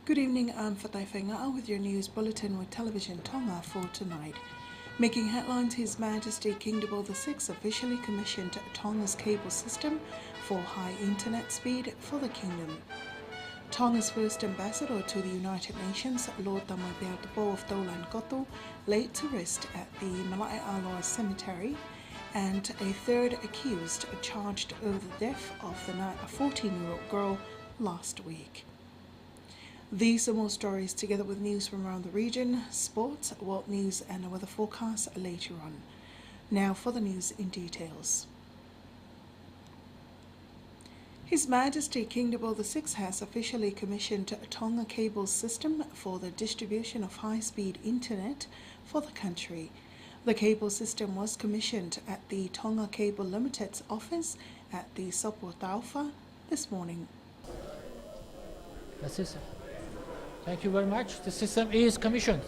Good evening, I'm Fatai Whainga'a with your news bulletin with Television Tonga for tonight. Making headlines, His Majesty King Dubal VI officially commissioned Tonga's cable system for high internet speed for the kingdom. Tonga's first ambassador to the United Nations, Lord Tamabeautabo of Dolan Goto, laid to rest at the Mala'ealoa Cemetery, and a third accused charged over the death of the 14-year-old girl last week. These and more stories, together with news from around the region, sports, world news and a weather forecast later on. Now for the news in details. His Majesty King Dubal VI has officially commissioned a Tonga cable system for the distribution of high-speed internet for the country. The cable system was commissioned at the Tonga Cable Limited's office at the Sopo Taufa this morning. Thank you very much. The system is commissioned.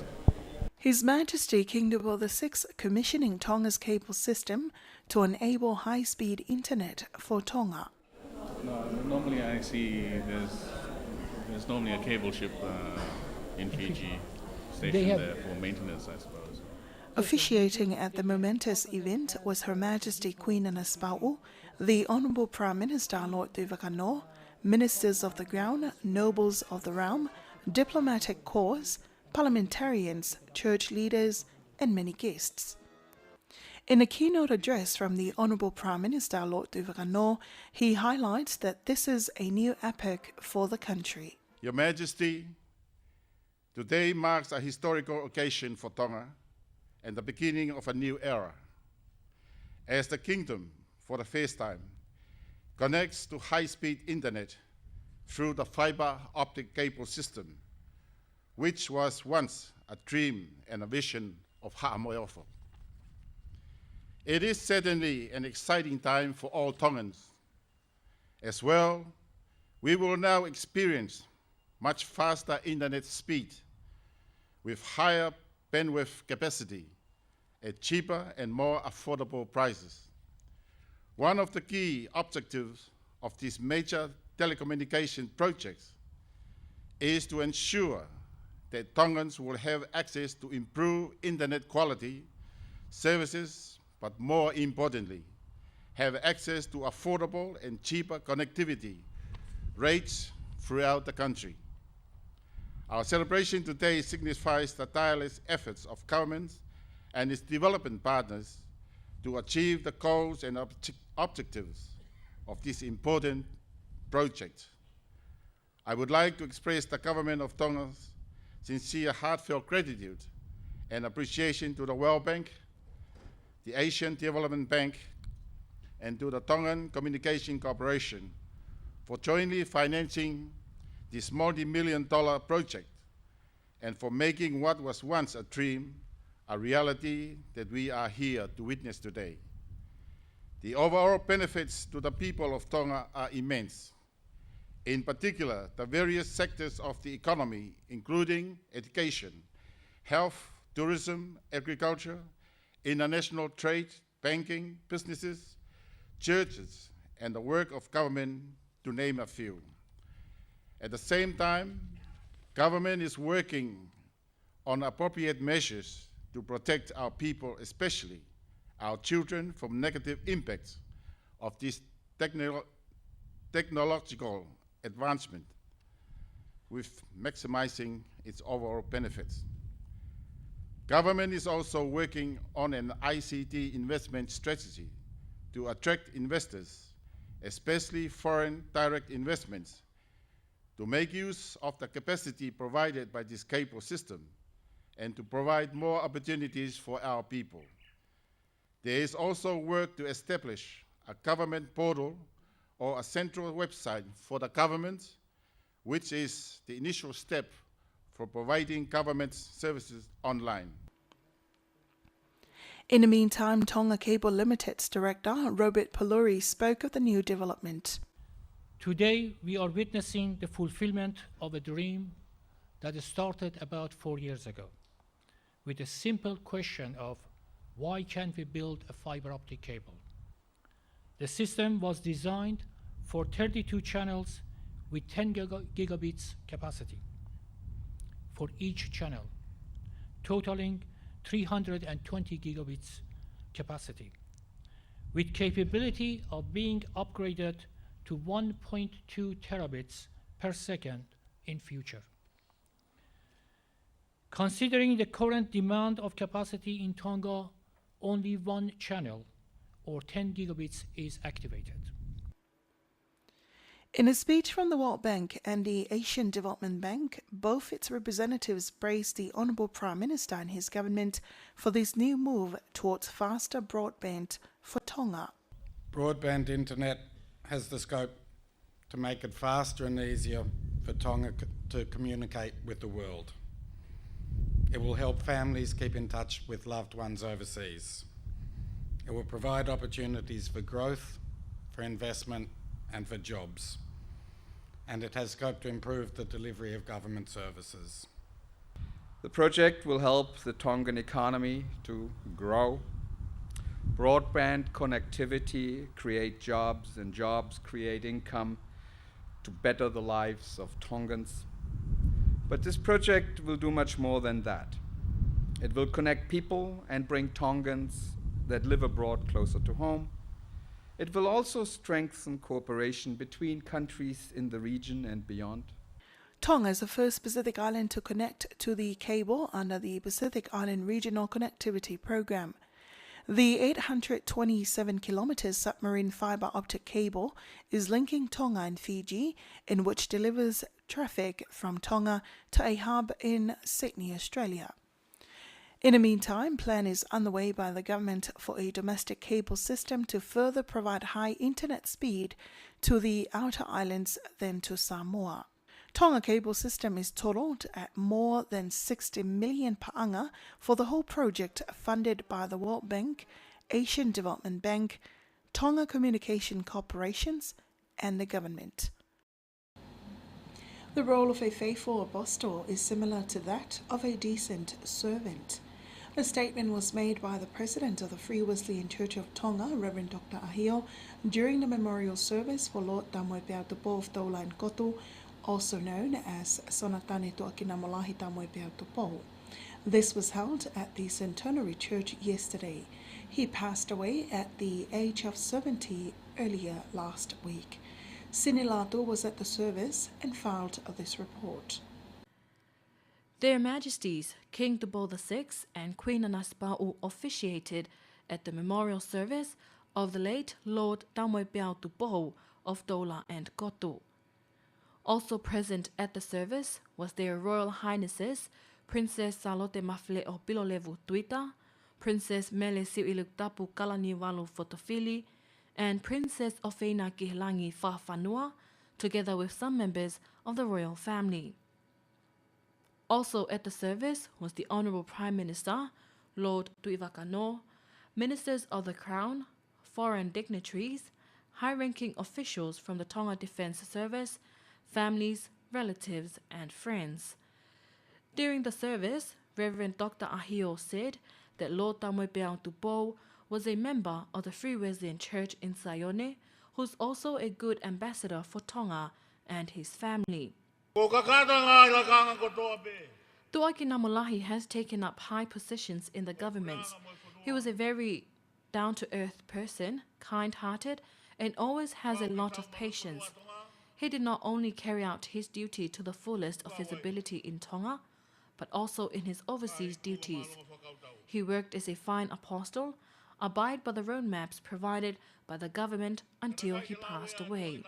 His Majesty King Dubal VI commissioning Tonga's cable system to enable high-speed internet for Tonga. No, normally I see there's normally a cable ship in Fiji stationed there for maintenance, I suppose. Officiating at the momentous event was Her Majesty Queen Anaspau, the Honourable Prime Minister Lord Tuvakano, Ministers of the Crown, Nobles of the Realm, diplomatic corps, parliamentarians, church leaders, and many guests. In a keynote address from the Honourable Prime Minister Lord Tuvakano, he highlights that this is a new epoch for the country. Your Majesty, today marks a historical occasion for Tonga and the beginning of a new era, as the kingdom, for the first time, connects to high-speed internet through the fiber optic cable system, which was once a dream and a vision of Ha'amoeofo. It is certainly an exciting time for all Tongans. As well, we will now experience much faster internet speed with higher bandwidth capacity at cheaper and more affordable prices. One of the key objectives of these major telecommunication projects is to ensure that Tongans will have access to improved internet quality, services, but more importantly, have access to affordable and cheaper connectivity rates throughout the country. Our celebration today signifies the tireless efforts of governments and its development partners to achieve the goals and objectives of this important project. I would like to express the Government of Tonga's sincere, heartfelt gratitude and appreciation to the World Bank, the Asian Development Bank, and to the Tongan Communication Corporation for jointly financing this multi-million-dollar project and for making what was once a dream a reality that we are here to witness today. The overall benefits to the people of Tonga are immense. In particular, the various sectors of the economy, including education, health, tourism, agriculture, international trade, banking, businesses, churches, and the work of government, to name a few. At the same time, government is working on appropriate measures to protect our people, especially our children, from negative impacts of this technological advancement, with maximizing its overall benefits. Government is also working on an ICT investment strategy to attract investors, especially foreign direct investments, to make use of the capacity provided by this cable system and to provide more opportunities for our people. There is also work to establish a government portal or a central website for the government, which is the initial step for providing government services online. In the meantime, Tonga Cable Limited's director, Robert Paluri, spoke of the new development. Today, we are witnessing the fulfillment of a dream that started about 4 years ago, with a simple question of why can't we build a fiber optic cable? The system was designed for 32 channels with 10 gigabits capacity. for each channel, totaling 320 gigabits capacity, with capability of being upgraded to 1.2 terabits per second in future. Considering the current demand of capacity in Tonga, only one channel, or 10 gigabits, is activated. In a speech from the World Bank and the Asian Development Bank, both its representatives praised the Honourable Prime Minister and his government for this new move towards faster broadband for Tonga. Broadband internet has the scope to make it faster and easier for Tonga to communicate with the world. It will help families keep in touch with loved ones overseas. It will provide opportunities for growth, for investment, and for jobs. And it has scope to improve the delivery of government services. The project will help the Tongan economy to grow. Broadband connectivity create jobs, and jobs create income to better the lives of Tongans. But this project will do much more than that. It will connect people and bring Tongans that live abroad closer to home. It will also strengthen cooperation between countries in the region and beyond. Tonga is the first Pacific island to connect to the cable under the Pacific Island Regional Connectivity Program. The 827 kilometers submarine fiber optic cable is linking Tonga and Fiji, in which delivers traffic from Tonga to a hub in Sydney, Australia. In the meantime, plan is underway by the government for a domestic cable system to further provide high internet speed to the outer islands than to Samoa. Tonga cable system is totaled at more than 60 million pa'anga for the whole project, funded by the World Bank, Asian Development Bank, Tonga Communication Corporations, and the government. The role of a faithful apostle is similar to that of a decent servant. A statement was made by the president of the Free Wesleyan Church of Tonga, Reverend Dr. Ahio, during the memorial service for Lord Tamoepea Tupo of Tola and Kotu, also known as Sonatane Tuakinamolahi Tamoepea Tupo. This was held at the Centenary Church yesterday. He passed away at the age of 70 earlier last week. Sinilato was at the service and filed this report. Their Majesties King Tupo VI and Queen Anaspa'u officiated at the memorial service of the late Lord Tamoepea Tupo of Tola and Kotu. Also present at the service was their Royal Highnesses Princess Salote Mafle o Pilolevu Tuita, Princess Mele Si'iluktapu Kalaniwalu Fotofili, and Princess Ofeina Kihilangi Fa'afanua, together with some members of the royal family. Also at the service was the Honourable Prime Minister, Lord Tuivakano, ministers of the Crown, foreign dignitaries, high-ranking officials from the Tonga Defence Service, families, relatives, and friends. During the service, Reverend Dr. Ahio said that Lord Tamoepea Tupo was a member of the Free Wesleyan Church in Sayone, who's also a good ambassador for Tonga and his family. Tuakinamolahi has taken up high positions in the government. He was a very down-to-earth person, kind-hearted, and always has a lot of patience. He did not only carry out his duty to the fullest of his ability in Tonga, but also in his overseas duties. He worked as a fine apostle, abide by the roadmaps provided by the government until he passed away.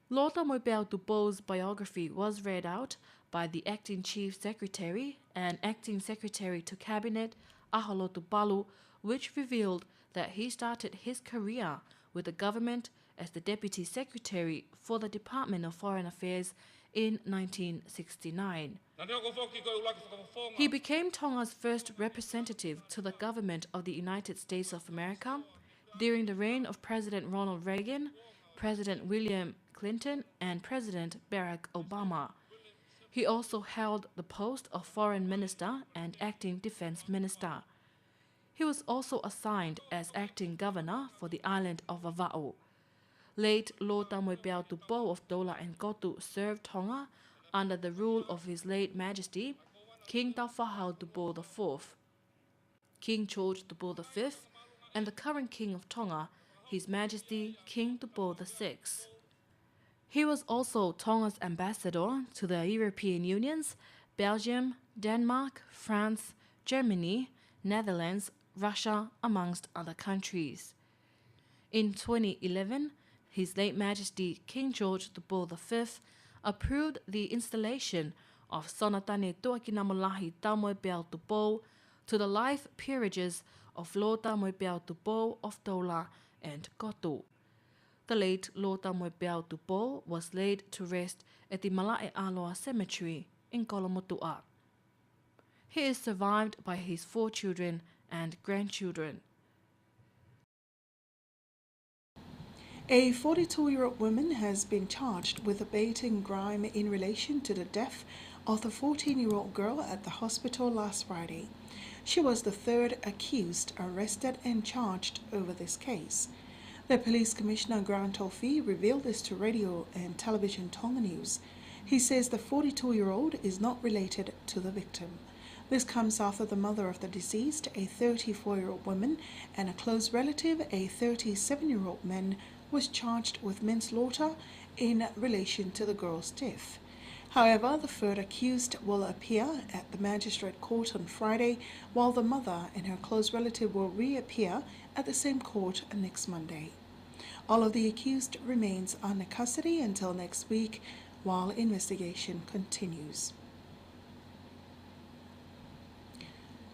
Lord Tamoepea Tupo's biography was read out by the Acting Chief Secretary and Acting Secretary to Cabinet, Aholo Tupalu, which revealed that he started his career with the government as the Deputy Secretary for the Department of Foreign Affairs in 1969. He became Tonga's first representative to the government of the United States of America during the reign of President Ronald Reagan, President William Clinton, and President Barack Obama. He also held the post of Foreign Minister and Acting Defense Minister. He was also assigned as acting governor for the island of Vava'u. Late Lord Tamoepea Tupo of Tola and Kotu served Tonga under the rule of His late Majesty, King Taufahau Tupo IV, King George Tupo V, and the current King of Tonga, His Majesty King Tupo VI. He was also Tonga's ambassador to the European Unions, Belgium, Denmark, France, Germany, Netherlands, Russia, amongst other countries. In 2011, His late Majesty King George Tupo V approved the installation of Sonatane Tuakinamolahi Tamoepeau Tupo to the life peerages of Lord Tamoepeau Tupo of Tola and Kotu. The late Lord Tamoepeau Tupo was laid to rest at the Malae Aloha Cemetery in Kolomotua. He is survived by his 4 children and grandchildren. A 42-year-old woman has been charged with abating crime in relation to the death of the 14-year-old girl at the hospital last Friday. She was the 3rd accused arrested and charged over this case. The Police Commissioner Grant Tofi revealed this to Radio and Television Tonga News. He says the 42-year-old is not related to the victim. This comes after the mother of the deceased, a 34-year-old woman, and a close relative, a 37-year-old man, was charged with manslaughter in relation to the girl's death. However, the 3rd accused will appear at the magistrate court on Friday, while the mother and her close relative will reappear at the same court next Monday. All of the accused remains under custody until next week while investigation continues.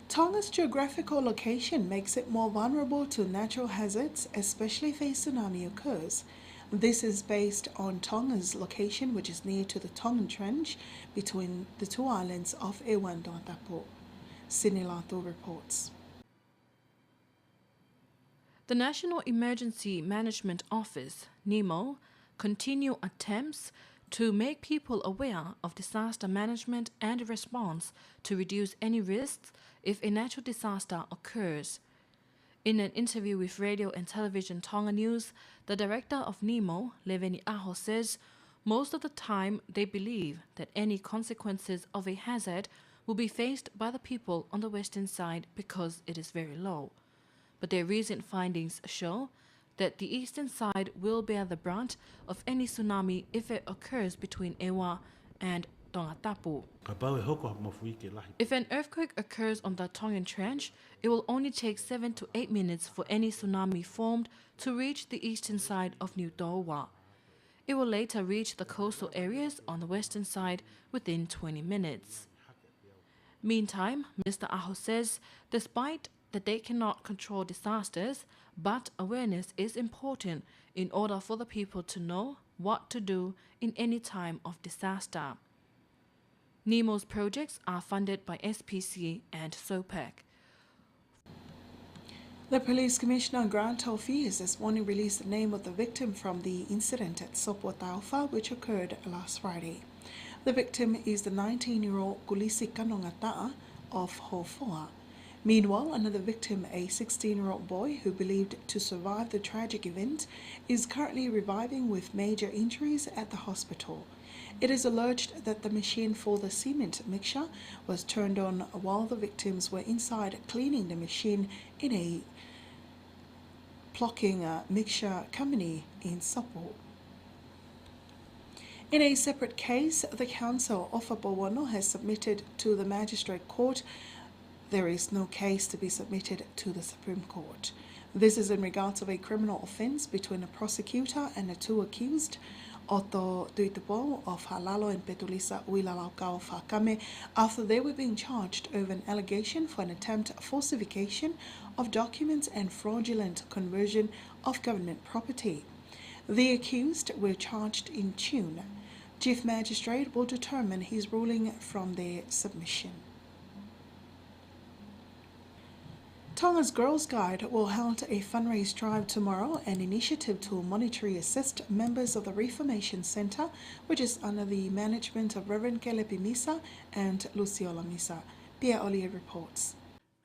Tonga's geographical location makes it more vulnerable to natural hazards, especially if a tsunami occurs. This is based on Tonga's location, which is near to the Tongan Trench between the 2 islands of Ewa and Tongatapu. Sinilato reports. The National Emergency Management Office, NEMO, continue attempts to make people aware of disaster management and response to reduce any risks if a natural disaster occurs. In an interview with Radio and Television Tonga News, the director of NEMO, Leveni Aho, says most of the time they believe that any consequences of a hazard will be faced by the people on the western side because it is very low. But their recent findings show that the eastern side will bear the brunt of any tsunami if it occurs between Ewa and Tongatapu. If an earthquake occurs on the Tongan Trench, it will only take 7 to 8 minutes for any tsunami formed to reach the eastern side of New Taua. It will later reach the coastal areas on the western side within 20 minutes. Meantime, Mr. Aho says, despite that they cannot control disasters, but awareness is important in order for the people to know what to do in any time of disaster. NEMO's projects are funded by SPC and SOPAC. The Police Commissioner Grant Tofi has this morning released the name of the victim from the incident at Sopotaufa, which occurred last Friday. The victim is the 19-year-old Kulisi Kanongata'a of Hofoa. Meanwhile, another victim, a 16-year-old boy who believed to survive the tragic event, is currently reviving with major injuries at the hospital. It is alleged that the machine for the cement mixture was turned on while the victims were inside cleaning the machine in a blocking mixture company in Sapo. In a separate case, the Council of Apawono has submitted to the Magistrate Court. There is no case to be submitted to the Supreme Court. This is in regards of a criminal offence between a prosecutor and the 2 accused, Oto Tuitupo of Halalo and Petulisa Uilalauka of Hakame, after they were being charged over an allegation for an attempt at falsification of documents and fraudulent conversion of government property. The accused were charged in June. Chief Magistrate will determine his ruling from their submission. Tonga's Girls Guide will hold a fundraise drive tomorrow, an initiative to monetarily assist members of the Reformation Centre, which is under the management of Reverend Kelepi Misa and Luciola Misa. Pierre Ollier reports.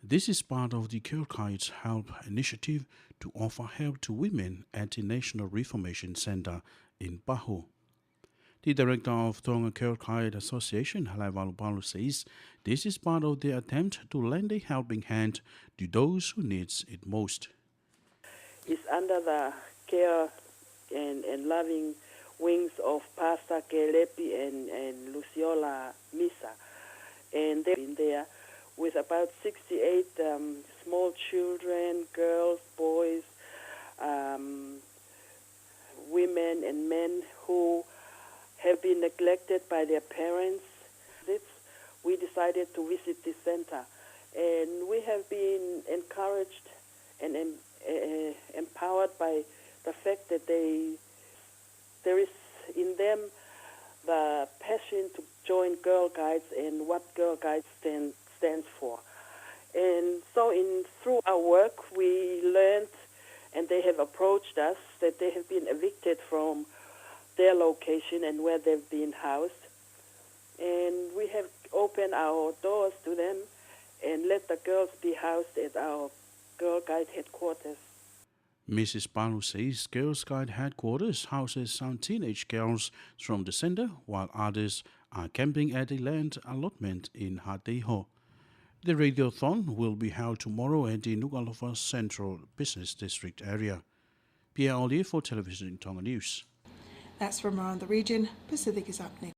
This is part of the Girls Guide's Help initiative to offer help to women at the National Reformation Centre in Pahu. The director of Tonga Kirkite Association, Halaivalupalu, says this is part of their attempt to lend a helping hand to those who needs it most. It's under the care and loving wings of Pastor Kelepi and Luciola Misa. And they've been there with about 68 small children, girls, boys, women and men who have been neglected by their parents. We decided to visit this center, and we have been encouraged and empowered by the fact that there is in them the passion to join Girl Guides and what Girl Guides stands for. And so through our work we learned, and they have approached us, that they have been evicted from their location and where they've been housed. And we have opened our doors to them and let the girls be housed at our Girl Guide headquarters. Mrs. Palu says Girls Guide headquarters houses some teenage girls from the center, while others are camping at a land allotment in Hateho. The radiothon will be held tomorrow at the Nuku'alofa Central Business District area. Pierre Ollier for Television Tonga News. That's from around the region. Pacific is up next.